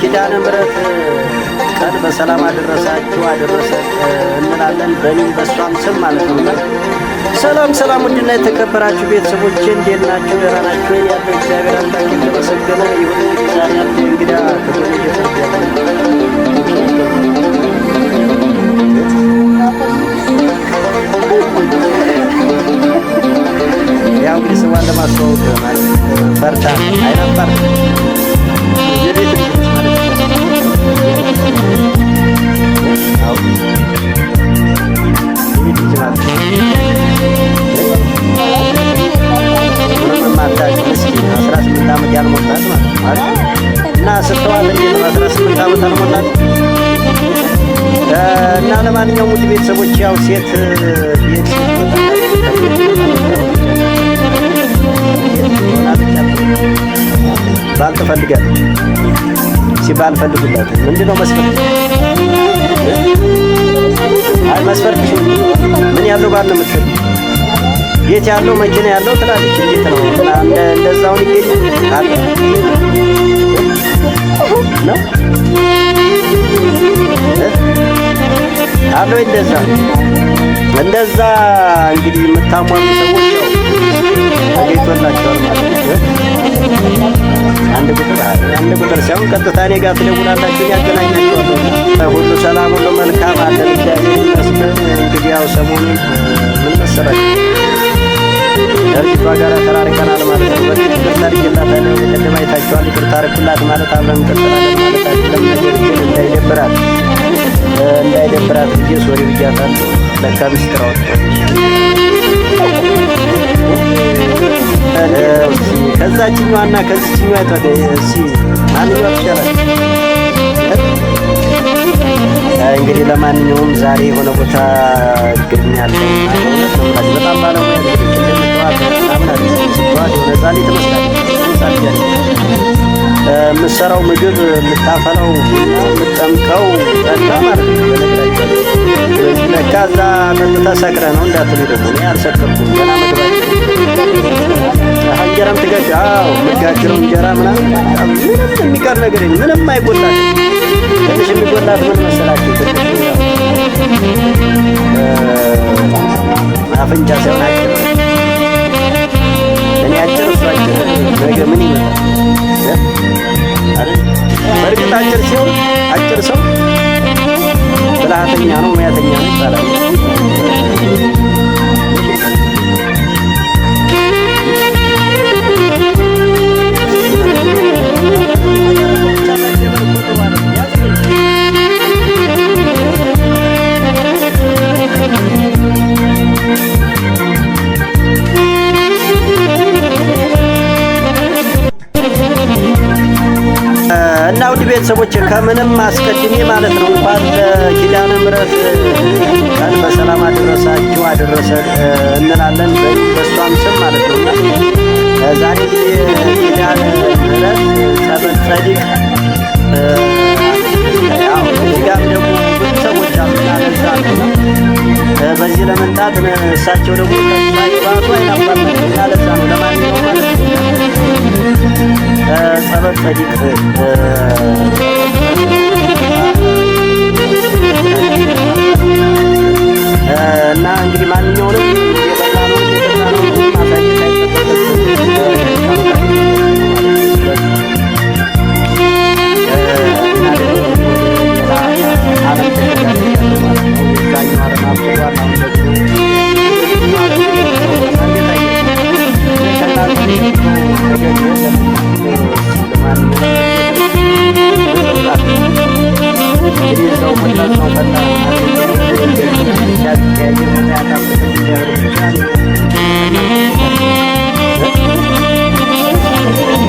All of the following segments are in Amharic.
ኪዳነ ምሕረት ቀን በሰላም አደረሳችሁ አደረሰን እንላለን። በእኔም በሷም ስም ማለት ነው። ሰላም ሰላም፣ ውድና የተከበራችሁ ቤተሰቦቼ እንዴት ናችሁ? ደህና ናችሁ? ያለው እግዚአብሔር አምላክ የተመሰገነ ይሁን። ዛሬ ያለው እንግዳ ከሆነ ያው እንግዲህ ስሟን ለማስተዋወቅ ማለት ፈርታ አይናፋር የቤት ልጅ ማለት ነው። ዓመት ያልሞላት ማለት እና ስትዋል እንዴት ነው 18 ዓመት አልሞላት እና ለማንኛውም ውድ ቤተሰቦች ያው ሴት ቤት ባል ትፈልጋለች። ሲባል ፈልጉላት ምንድነው መስፈርት? አይ መስፈርት ምን ያለው ባል ነው የምትፈልግ? ቤት ያለው መኪና ያለው ትላለች። እንዴት ነው እንደዛውን ይገኛል አለ ነው አለው እንደዛ እንግዲህ የምታሟሉ ሰዎች ያው ተገኝቶላቸዋል ማለት ነው። አንድ ቁጥር ሳይሆን ቀጥታ እኔ ጋር ትደውላላችሁ፣ ያገናኛችኋለሁ። ሁሉ ሰላም ሁሉ መልካም አለን፣ እግዚአብሔር ይመስገን። እንግዲህ ያው ሰሞኑን ምን መሰላችሁ ከልጅቷ ጋር ተራርቀናል ማለት ነው። በፊት ይቅርታ አድርጌላታለሁ፣ ቅድም አይታችኋል። ይቅርታ አድርጉላት ማለት አብረን እንቀጥላለን ማለት አይደለም። ነገር ግን እንዳይደብራት ብዬ ሶሪ ብያታለሁ። ለካ ምስጢር አወጣች። ከዛችኛዋና ከዚችኛዋ ማንኛዋ ትሻላል? እንግዲህ ለማንኛውም ዛሬ የሆነ ቦታ እገኛለሁ። በጣም ባለሙያ የምትሰራው ምግብ፣ የምታፈላው ቡና፣ የምትጠምቀው ጠላ ማለት ነው። ለካ እዛ ጠጥተህ ሰክረህ ነው እንዳትሉ ደግሞ እኔ አልሰከርኩም። ገና መግባቸው እንጀራም የምትጋግረው እንጀራ ምናምን ምንም የሚቀር ነገር ምንም አይጎላት። ትንሽ የሚጎላት ምን መሰላችሁ? አፍንጫ ሳይሆን አጭር እኔ አጭር እሱ አጭር ነገ ምን ይመጣል? በእርግጥ አጭር ሲሆን አጭር ሰው ብልሃተኛ ነው፣ ሙያተኛ ነው ይባላል። እና ውድ ቤተሰቦች ከምንም አስቀድሜ ማለት ነው እንኳን ለኪዳነ ምሕረት ቀን በሰላም አደረሳችሁ አደረሰን እንላለን። በሷም ስም ማለት ነው። ዛሬ ኪዳነ ምሕረት ጸበል ጸዲቅ እዚጋም ደግሞ ብዙ ሰዎች አሉና በዚህ ለመምጣት እሳቸው ደግሞ ባቱ አይናባል እና ለዛ ነው። ለማንኛውም ማለት ነው ጸበል ጸዲቅ እና እንግዲህ ማንኛውንም የበላነው ማሳየት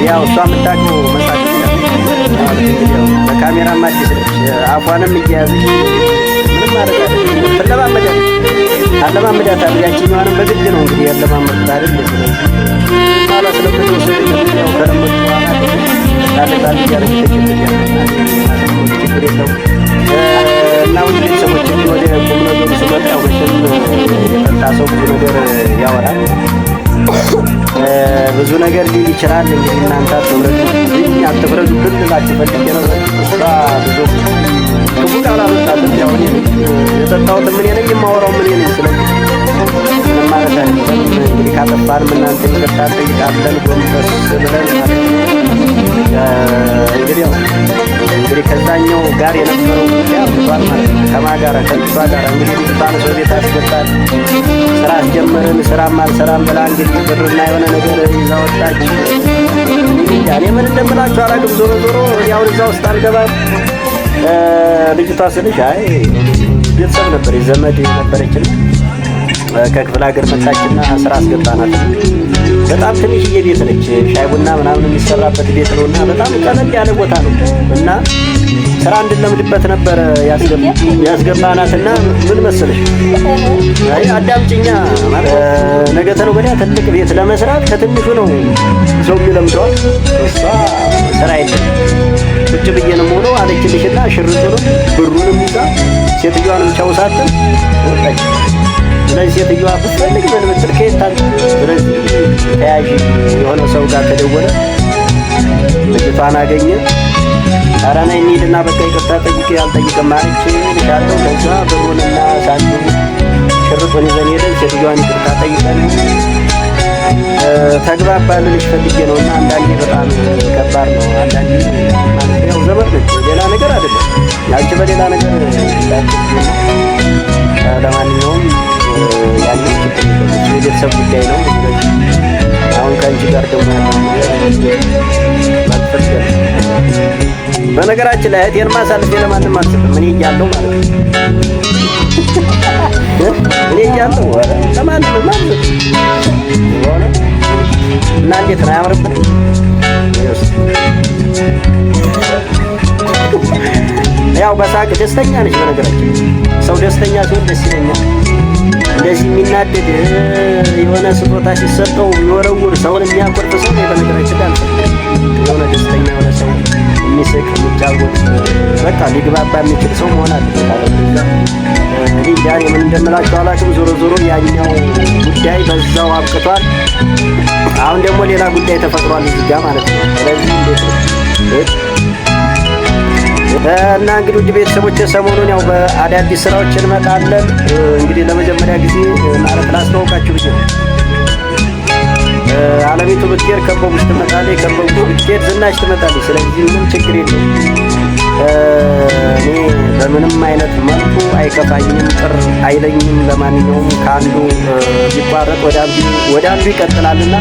ያው እሷ የምታውቀው መሳቅ በካሜራ ማዲስ አፏንም እያያዘች ምንም ማለት አይደለም። ትለማመዳታለህ። ያችኛዋንም በግድ ነው እንግዲህ ያለማመዱት አይደል? ስለዚህ ማለት ስለምትወስደው ከለመዱ በኋላ ታለታል እያለች ችግር የለውም። እና ውድ ቤተሰቦች ወደ ቁም ነገሩ ስመጣ የፈታ ሰው ብዙ ነገር ያወራል። ብዙ ነገር ሊል ይችላል። እንግዲህ እናንተ አትፍረዱብን ልላችሁ ፈልጌ ነው። እሷ ብዙ ክፉ ቃል አልወጣትም። ያው እኔ የጠጣሁት ምን ነኝ የማወራው ምን ነኝ። ስለዚህ ምንም ማለት አይደለም። እንግዲህ ካጠፋንም እናንተ ይቅርታ ጠይቃለን ጎንበስ ብለን ማለት እንግዲህ ከዛኛው ጋር የነበረው ጉዳይ አብቷል ማለት ነው። ከማጋራ ከልሷ ጋር እንግዲህ ልጅቷን ሰው ቤት አስገባል። ስራ አስጀመርን። ስራም አልሰራም ብላ እንግዲህ ብርና የሆነ ነገር ይዛ ወጣች። እኔ ምን እንደምላችሁ አላውቅም። ዞሮ ዞሮ ያውን እዛ ውስጥ አልገባም። ልጅቷ ስልሽ አይ ቤተሰብ ነበር የዘመድ ነበረችን ከክፍለ ሀገር መጣችና ስራ አስገባናት። በጣም ትንሽዬ ቤት ነች። ሻይ ቡና ምናምን የሚሰራበት ቤት ነውና በጣም ቀለል ያለ ቦታ ነው እና ስራ እንድንለምድበት ነበረ ያስገባናትና ምን መሰለሽ አይ አዳምጪኛ ማለት ነገ ተነገ ወዲያ ትልቅ ቤት ለመስራት ከትንሹ ነው ሰው የሚለምደው። እሷ ስራ የለም ቁጭ ብዬ ነው የምውለው አለችልሽና ሽርጡ ነው ብሩንም ይዛ ሴትዮዋንም ቻውሳትን ወጣች። ስለዚህ ሴትዮዋ ብትፈልግ ምን ብትል ከየታል። ስለዚህ ተያዥ የሆነ ሰው ጋር ተደወለ። ልጅቷን አገኘ። ኧረ ነይ እንሂድና በቃ ይቅርታ ጠይቄ አልጠይቅም አለች ልሻለሁ። ከዛ ብሩንና ሳንቲም ሽርጡን ይዘን ሄደን ሴትዮዋን ይቅርታ ጠይቀን ተግባባን ልልሽ ፈልጌ ነው። እና አንዳንዴ በጣም ከባድ ነው። አንዳንዴ ማለት ያው ዘመድ ነች ሌላ ነገር አይደለም። ያቺ በሌላ ነገር ለማንኛውም ያለው የቤተሰብ ጉዳይ ነው። አሁን ከአንቺ ጋር ደግሞ በነገራችን ላይ እህቴን ማሳልፌ ለማንም አልሰጥም። እኔ እያለሁ ማለት ነው እኔ እያለሁ ለማንም ማለት እና እንዴት ነው ያምርብን። ያው በሳቅ ደስተኛ ነች። በነገራችን ሰው ደስተኛ ሲሆን ደስ ይለኛል። እንደዚህ የሚናደድ የሆነ ስጦታ ሲሰጠው የሚወረውር ሰውን የሚያኮርፍ ሰው በነገራችን ላይ የሆነ ደስተኛ የሆነ ሰው የሚስቅ የሚጫወት በቃ ሊግባባ የሚችል ሰው መሆን አለበት። እንግዲህ ዛሬ ምን እንደምላችሁ አላውቅም። ዞሮ ዞሮ ያኛው ጉዳይ በዛው አብቅቷል። አሁን ደግሞ ሌላ ጉዳይ ተፈጥሯል እዚህ ጋር ማለት ነው። ስለዚህ እንዴት ነው እና እንግዲህ ውድ ቤተሰቦች ሰሞኑን ያው በአዳዲስ ስራዎች እንመጣለን። እንግዲህ ለመጀመሪያ ጊዜ ማለት ላስተዋውቃችሁ ብዬ ነው። አለሚቱ ብትሄድ ከበቡሽ ትመጣለች፣ ከበቡሽ ብትሄድ ዝናሽ ትመጣለች። ስለዚህ ምንም ችግር የለም። እኔ በምንም አይነት መልኩ አይከፋኝም፣ ቅር አይለኝም። ለማንኛውም ከአንዱ ቢቋረጥ ወደ አንዱ ይቀጥላልና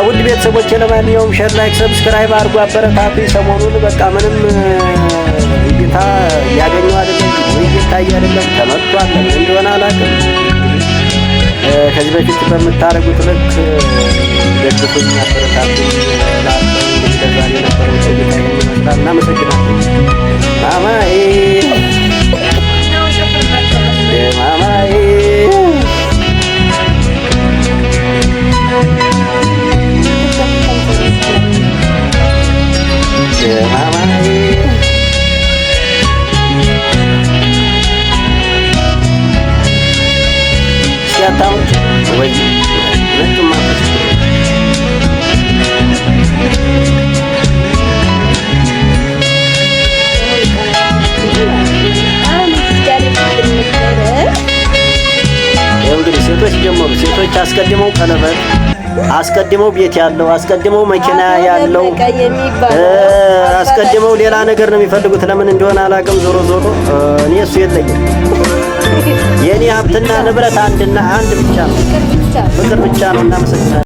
ውድ ቤተሰቦች ለማንኛውም ሼር፣ ላይክ፣ ሰብስክራይብ አድርጉ፣ አበረታቱ። ሰሞኑን በቃ ምንም እይታ ያገኘው አይደለም፣ እይታይ አይደለም፣ ተመቷል እንደሆነ አላውቅም። ከዚህ በፊት በምታረጉት ልክ ደግፉኝ፣ አበረታቱኝ። ለዛሬ የነበረው ቆይታ ይመስላል። እናመሰግናለን። ማማዬ ማማዬ ሲያታውጭ ወይ ለቱማ እንግዲህ ሴቶች ጀመሩ። ሴቶች አስቀድመው ቀለበት፣ አስቀድመው ቤት ያለው፣ አስቀድመው መኪና ያለው፣ አስቀድመው ሌላ ነገር ነው የሚፈልጉት። ለምን እንደሆነ አላውቅም። ዞሮ ዞሮ እኔ እሱ የለኝም። የኔ ሀብትና ንብረት አንድ ብቻ ነው፣ ፍቅር ብቻ ነው። እናመሰግናለን።